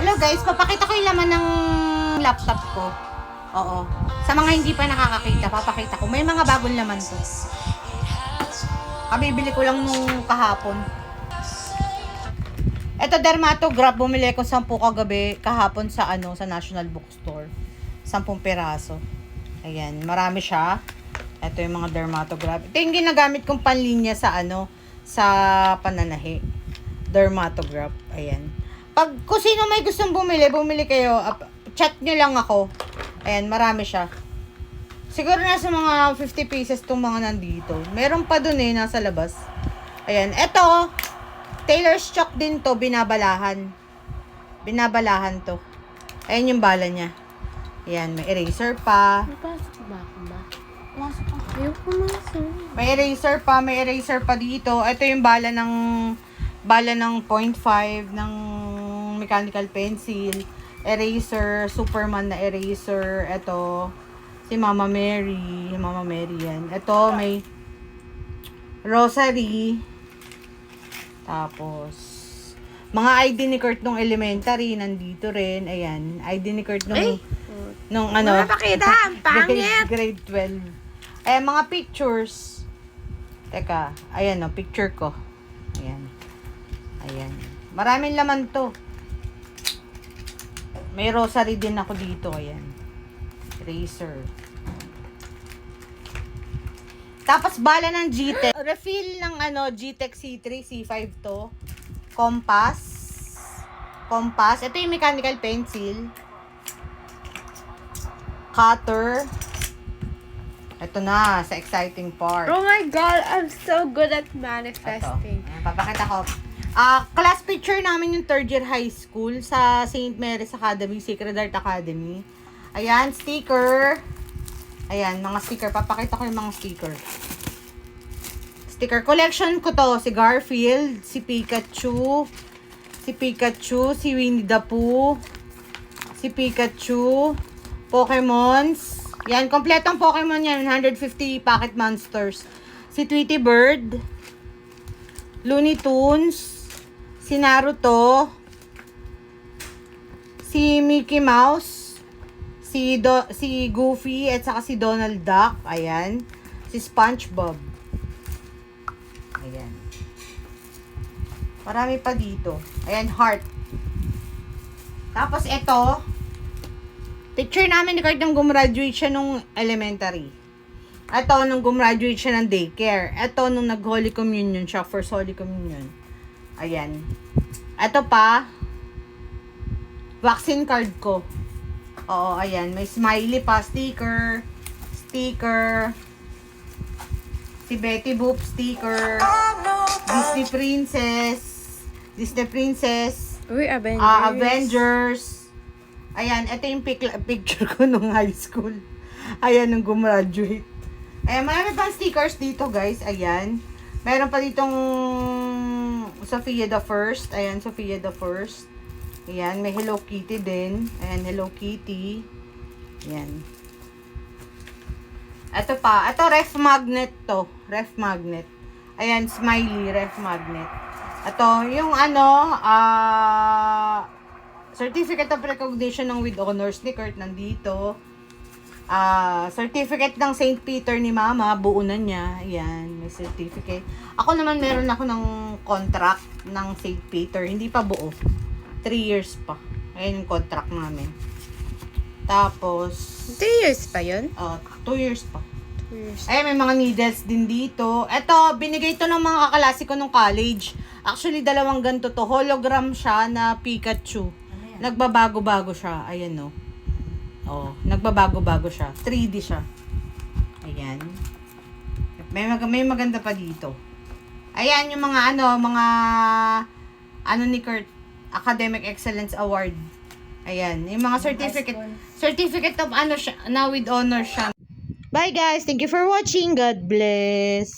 Hello guys, papakita ko yung laman ng laptop ko. Oo. Sa mga hindi pa nakakakita, papakita ko. May mga bagong laman to. Kabibili ko lang nung kahapon. Ito Dermatograph, bumili ko 10 kagabi kahapon sa sa National Bookstore. 10 piraso. Ayan, marami siya. Ito yung mga Dermatograph. Ito yung ginagamit kong panlinya sa sa pananahi. Dermatograph. Ayan. Kung sino may gustong bumili kayo. Chat nyo lang ako. Ayan, marami siya. Siguro nasa mga 50 pieces itong mga nandito. Meron pa dun nasa labas. Ayan, eto. Tailor's chalk din to, binabalahan. Binabalahan to. Ayan yung bala niya. Ayan, may eraser pa. Napasok ba ako ba? Pumasok ako. Ayoko pumasok. May eraser pa dito. Ito yung bala ng 0.5 ng mechanical pencil. Eraser, Superman na eraser. Ito, si Mama Mary. Mama Mary yan. Ito, may rosary. Tapos, mga ID ni Kurt nung elementary, nandito rin. Ayan, ID ni Kurt nung Napakita, ang pangit! grade 12. Ayan, mga pictures. Teka, ayan picture ko. Ayan. Ayan. Maraming laman to. May rosary din ako dito. Ayan. Eraser. Tapos bala ng GTEC. Refill ng GTEC C3, C5 to. Compass. Ito yung mechanical pencil. Cutter. Ito na, sa exciting part. Oh my God, I'm so good at manifesting. Ito. Ayan, papakita ko. Class picture namin yung 3rd year high school sa St. Mary's Academy, Sacred Heart Academy. Ayan, sticker. Ayan, mga sticker. Papakita ko yung mga sticker. Sticker collection ko to. Si Garfield, si Pikachu, si Winnie the Pooh, si Pikachu, Pokemons. Yan, kompletong Pokemon yan. 150 pocket monsters. Si Tweety Bird, Looney Tunes, si Naruto, si Mickey Mouse, si Goofy, at saka si Donald Duck. Ayan. Si SpongeBob. Ayan. Marami pa dito. Ayan, heart. Tapos ito, picture namin ni Kurt nung gumraduate siya nung elementary. Ito, nung gumraduate siya ng daycare. Ito, nung nag-Holy Communion siya, first Holy Communion. Ayan. Ito pa, vaccine card ko. Oo, ayan. May smiley pa, sticker. Si Betty Boop, sticker. Disney Princess. Uy, Avengers. Avengers. Ayan, ito yung picture ko nung high school. Ayan, nung gumraduate. Ayan, marami pang stickers dito, guys. Ayan. Meron pa ditong Sophia the First. Ayan, Sophia the First. Ayan, may Hello Kitty din. Ayan, Hello Kitty. Ayan. Ito pa. Ito, ref magnet to. Ref magnet. Ayan, smiley, ref magnet. Ito, yung certificate of recognition ng with honors ni Kurt nandito. Certificate ng St. Peter ni Mama, buo na niya. Ayan, may certificate. Ako naman meron ako ng contract ng St. Peter. Hindi pa buo. 3 years pa. Ayan yung contract namin. Tapos 3 years pa yun? 2 years pa. 2 years. Ayan, may mga needles din dito. Ito, binigay to ng mga kaklase ko nung college. Actually, dalawang ganito to. Hologram siya na Pikachu. Nagbabago-bago siya. Ayan, no. Nagbabago-bago siya. 3D siya. Ayan. May maganda pa dito. Ayan, yung mga ni Kurt, Academic Excellence Award. Ayan, yung mga certificate of siya, na with honor siya. Bye guys, thank you for watching. God bless.